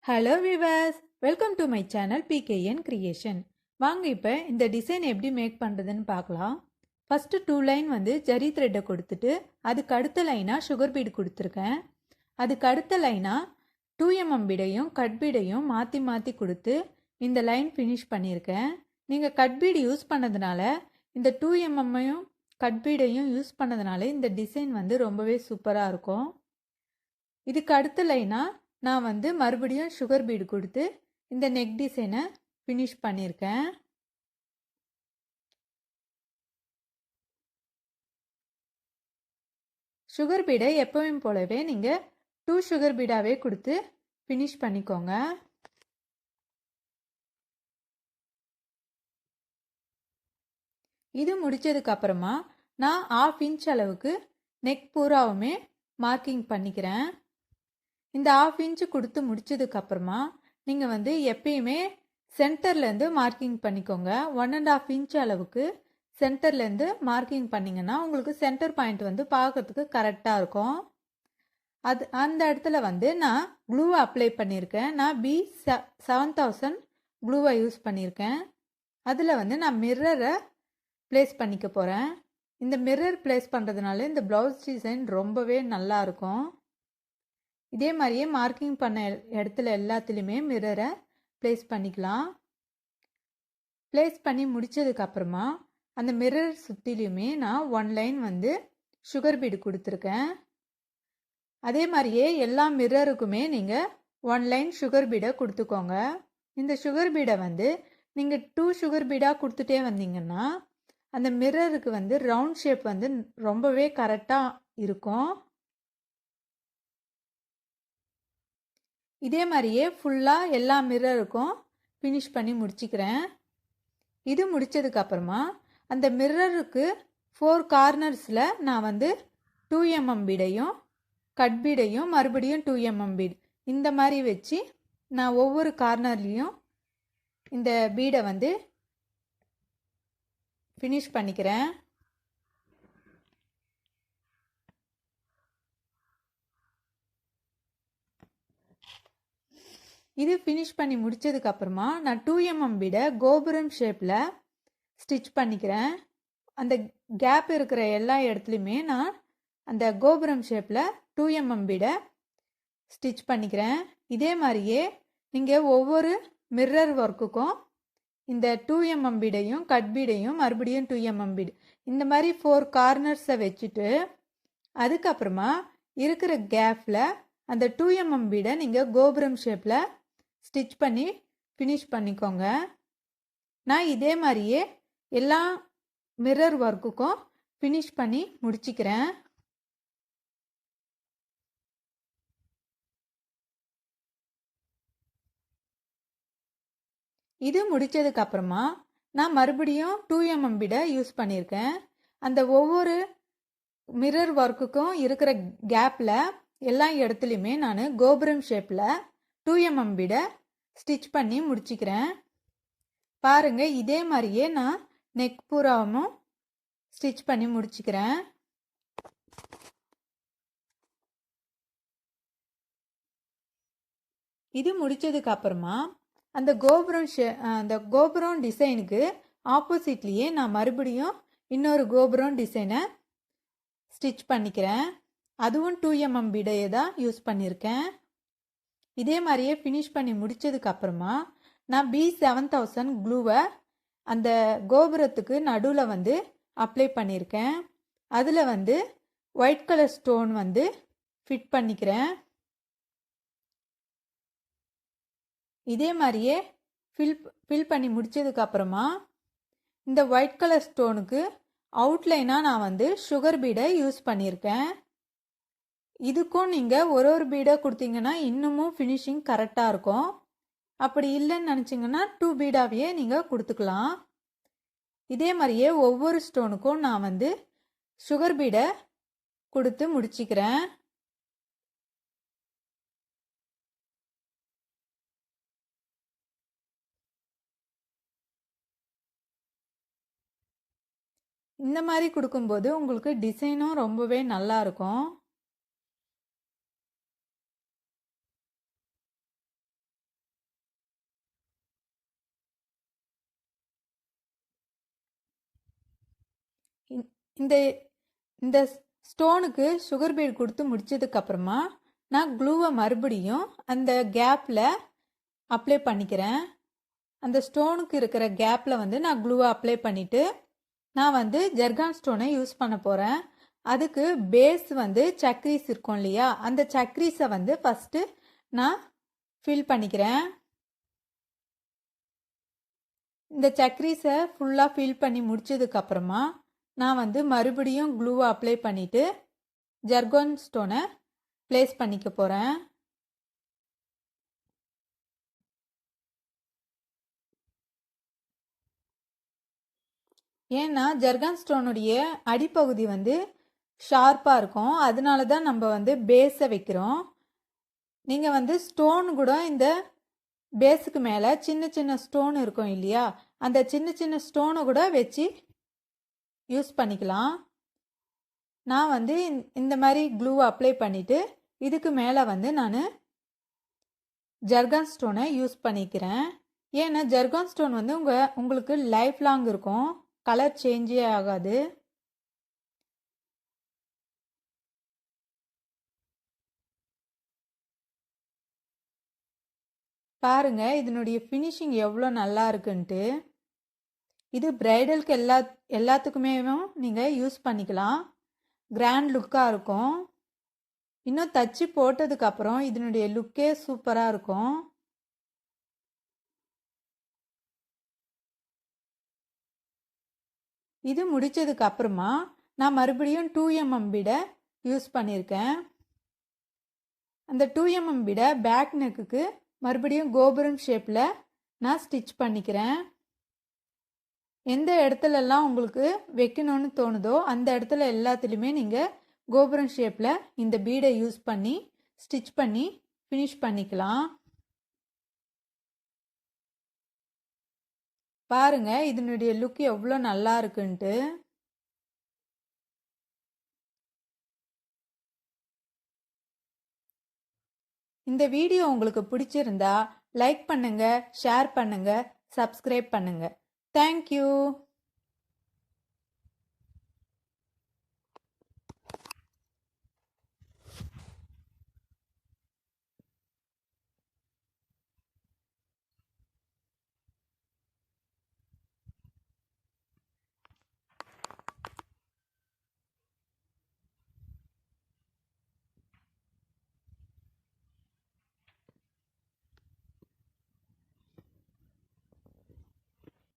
Hello viewers, welcome to my channel PKN creation. வாங்க இப்போ இந்த டிசைன் எப்படி மேக் பண்ணுறதுன்னு பார்க்கலாம். ஃபஸ்ட்டு 2 லைன் ஜரி த்ரெட்டை கொடுத்துட்டு அதுக்கு அடுத்த லைனாக சுகர் பீடு கொடுத்துருக்கேன். அதுக்கு அடுத்த லைனாக 2mm பீடையும் கட் பீடையும் மாற்றி மாற்றி கொடுத்து இந்த லைன் ஃபினிஷ் பண்ணியிருக்கேன். நீங்கள் கட் பீடு யூஸ் பண்ணதுனால இந்த 2mmமையும் கட் பீடையும் யூஸ் பண்ணதுனால இந்த டிசைன் ரொம்பவே சூப்பராக இருக்கும். இதுக்கு அடுத்த லைனாக நான் மறுபடியும் சுகர் பீடு கொடுத்து இந்த நெக் டிசைனை ஃபினிஷ் பண்ணியிருக்கேன். சுகர் பீடை எப்பவும் போலவே நீங்கள் 2 சுகர் பீடாவே கொடுத்து ஃபினிஷ் பண்ணிக்கோங்க. இது முடிச்சதுக்கு அப்புறமா நான் 1/2 இன்ச் அளவுக்கு நெக் பூராவுமே மார்க்கிங் பண்ணிக்கிறேன். இந்த 1/2 இன்ச்சு கொடுத்து முடிச்சதுக்கு அப்புறமா நீங்கள் எப்பயுமே சென்டர்லேருந்து மார்க்கிங் பண்ணிக்கோங்க. 1.5 இன்ச் அளவுக்கு சென்டர்லேருந்து மார்க்கிங் பண்ணிங்கன்னா உங்களுக்கு சென்டர் பாயிண்ட் பார்க்கறதுக்கு கரெக்டாக இருக்கும். அந்த இடத்துல நான் க்ளூவை அப்ளை பண்ணியிருக்கேன். நான் B7000 க்ளூவை யூஸ் பண்ணியிருக்கேன். அதில் நான் மிரரை ப்ளேஸ் பண்ணிக்க போகிறேன். இந்த மிரர் ப்ளேஸ் பண்ணுறதுனால இந்த ப்ளவுஸ் டிசைன் ரொம்பவே நல்லா இருக்கும். இதே மாதிரியே மார்க்கிங் பண்ண இடத்துல எல்லாத்துலேயுமே மிரரை ப்ளேஸ் பண்ணிக்கலாம். ப்ளேஸ் பண்ணி முடித்ததுக்கப்புறமா அந்த மிரர் சுற்றிலையுமே நான் 1 லைன் சுகர் பீடு கொடுத்துருக்கேன். அதே மாதிரியே எல்லா மிரருக்குமே நீங்கள் 1 லைன் சுகர் பீடை கொடுத்துக்கோங்க. இந்த சுகர் பீடை நீங்கள் 2 சுகர் பீடாக கொடுத்துட்டே வந்தீங்கன்னா அந்த மிரருக்கு ரவுண்ட் ஷேப் ரொம்பவே கரெக்டாக இருக்கும். இதே மாதிரியே ஃபுல்லாக எல்லா மிரருக்கும் ஃபினிஷ் பண்ணி முடிச்சுக்கிறேன். இது முடித்ததுக்கப்புறமா அந்த மிரருக்கு 4 கார்னர்ஸில் நான் 2mm பீடையும் கட் பீடையும் மறுபடியும் 2mm பீடு இந்த மாதிரி வச்சு நான் ஒவ்வொரு கார்னர்லேயும் இந்த பீடை ஃபினிஷ் பண்ணிக்கிறேன். இது ஃபினிஷ் பண்ணி முடித்ததுக்கப்புறமா நான் 2mm பீடை கோபுரம் ஷேப்பில் ஸ்டிச் பண்ணிக்கிறேன். அந்த கேப் இருக்கிற எல்லா இடத்துலையுமே நான் அந்த கோபுரம் ஷேப்பில் 2mm பீடை ஸ்டிச் பண்ணிக்கிறேன். இதே மாதிரியே நீங்கள் ஒவ்வொரு மிரர் ஒர்க்குக்கும் இந்த 2mm பீடையும் கட் பீடையும் மறுபடியும் 2mm பீடு இந்த மாதிரி 4 கார்னர்ஸை வச்சுட்டு அதுக்கப்புறமா இருக்கிற கேப்பில் அந்த 2mm பீடை நீங்கள் கோபுரம் ஷேப்பில் ஸ்டிச் பண்ணி ஃபினிஷ் பண்ணிக்கோங்க. நான் இதே மாதிரியே எல்லா மிரர் ஒர்க்குக்கும் ஃபினிஷ் பண்ணி முடிச்சுக்கிறேன். இது முடித்ததுக்கப்புறமா நான் மறுபடியும் 2mm பீடை யூஸ் பண்ணியிருக்கேன். அந்த ஒவ்வொரு மிரர் ஒர்க்குக்கும் இருக்கிற கேப்பில் எல்லா இடத்துலையுமே நான் கோபுரம் ஷேப்பில் 2mm பீடை ஸ்டிச் பண்ணி முடிச்சுக்கிறேன். பாருங்கள், இதே மாதிரியே நான் நெக் பூராவும் ஸ்டிச் பண்ணி முடிச்சுக்கிறேன். இது முடித்ததுக்கு அப்புறமா அந்த கோபுரம் டிசைனுக்கு ஆப்போசிட்லேயே நான் மறுபடியும் இன்னொரு கோபுரம் டிசைனை ஸ்டிச் பண்ணிக்கிறேன். அதுவும் 2mm பீடையை தான் யூஸ் பண்ணியிருக்கேன். இதே மாதிரியே ஃபினிஷ் பண்ணி முடித்ததுக்கப்புறமா நான் B7000 க்ளூவை அந்த கோபுரத்துக்கு நடுவில் அப்ளை பண்ணியிருக்கேன். அதில் ஒயிட் கலர் ஸ்டோன் ஃபிட் பண்ணிக்கிறேன். இதே மாதிரியே ஃபில் பண்ணி முடித்ததுக்கப்புறமா இந்த ஒயிட் கலர் ஸ்டோனுக்கு அவுட்லைனாக நான் சுகர் பீடை யூஸ் பண்ணியிருக்கேன். இதுக்கும் நீங்கள் ஒரு பீடை கொடுத்தீங்கன்னா இன்னமும் ஃபினிஷிங் கரெக்டாக இருக்கும். அப்படி இல்லைன்னு நினச்சிங்கன்னா 2 பீடாவையே நீங்கள் கொடுத்துக்கலாம். இதே மாதிரியே ஒவ்வொரு ஸ்டோனுக்கும் நான் சுகர் பீடை கொடுத்து முடிச்சுக்கிறேன். இந்த மாதிரி கொடுக்கும்போது உங்களுக்கு டிசைனும் ரொம்பவே நல்லா இருக்கும். இந்த இந்த ஸ்டோனுக்கு சுகர் பீட் கொடுத்து முடிச்சதுக்கப்புறமா நான் க்ளூவை மறுபடியும் அந்த கேப்பில் அப்ளை பண்ணிக்கிறேன். அந்த ஸ்டோனுக்கு இருக்கிற கேப்பில் வந்து நான் க்ளூவை அப்ளை பண்ணிவிட்டு நான் வந்து ஜர்கான் ஸ்டோனை யூஸ் பண்ண போகிறேன். அதுக்கு பேஸ் வந்து சக்ரீஸ் இருக்கும் இல்லையா, அந்த சக்ரீஸை வந்து ஃபஸ்ட்டு நான் ஃபில் பண்ணிக்கிறேன். இந்த சக்ரீஸை ஃபுல்லாக ஃபில் பண்ணி முடிச்சதுக்கப்புறமா நான் வந்து மறுபடியும் க்ளூவை அப்ளை பண்ணிவிட்டு ஜர்கான் ஸ்டோனை ப்ளேஸ் பண்ணிக்க போகிறேன். ஏன்னா ஜர்கான் ஸ்டோனுடைய அடிப்பகுதி வந்து ஷார்ப்பாக இருக்கும், அதனால தான் நம்ம வந்து பேஸை வைக்கிறோம். நீங்கள் வந்து ஸ்டோன் கூட இந்த பேஸுக்கு மேலே சின்ன சின்ன ஸ்டோன் இருக்கும் இல்லையா, அந்த சின்ன சின்ன ஸ்டோனை கூட வச்சு யூஸ் பண்ணிக்கலாம். நான் வந்து இந்த மாதிரி க்ளூ அப்ளை பண்ணிவிட்டு இதுக்கு மேலே வந்து நான் ஜர்கான் ஸ்டோனை யூஸ் பண்ணிக்கிறேன். ஏன்னா ஜர்கான் ஸ்டோன் வந்து உங்களுக்கு லைஃப் லாங் இருக்கும், கலர் சேஞ்சே ஆகாது. பாருங்க இதனுடைய ஃபினிஷிங் எவ்வளோ நல்லா இருக்குன்ட்டு. இது பிரைடலுக்கு எல்லாத்துக்குமே நீங்கள் யூஸ் பண்ணிக்கலாம், கிராண்ட் லுக்காக இருக்கும். இன்னும் தச்சு போட்டதுக்கப்புறம் இதனுடைய லுக்கே சூப்பராக இருக்கும். இது முடிச்சதுக்கு அப்புறமா நான் மறுபடியும் 2mm பீடை யூஸ் பண்ணியிருக்கேன். அந்த 2mm பீடை பேக் நெக்குக்கு மறுபடியும் கோபுரம் ஷேப்பில் நான் ஸ்டிச் பண்ணிக்கிறேன். எந்த இடத்துலலாம் உங்களுக்கு வைக்கணும்னு தோணுதோ அந்த இடத்துல எல்லாத்துலேயுமே நீங்கள் கோபுரம் ஷேப்பில் இந்த பீடை யூஸ் பண்ணி ஸ்டிச் பண்ணி ஃபினிஷ் பண்ணிக்கலாம். பாருங்க இதனுடைய லுக் எவ்வளோ நல்லா இருக்குன்ட்டு. இந்த வீடியோ உங்களுக்கு பிடிச்சிருந்தா லைக் பண்ணுங்க, ஷேர் பண்ணுங்க, சப்ஸ்கிரைப் பண்ணுங்க. தேங்க்யூ.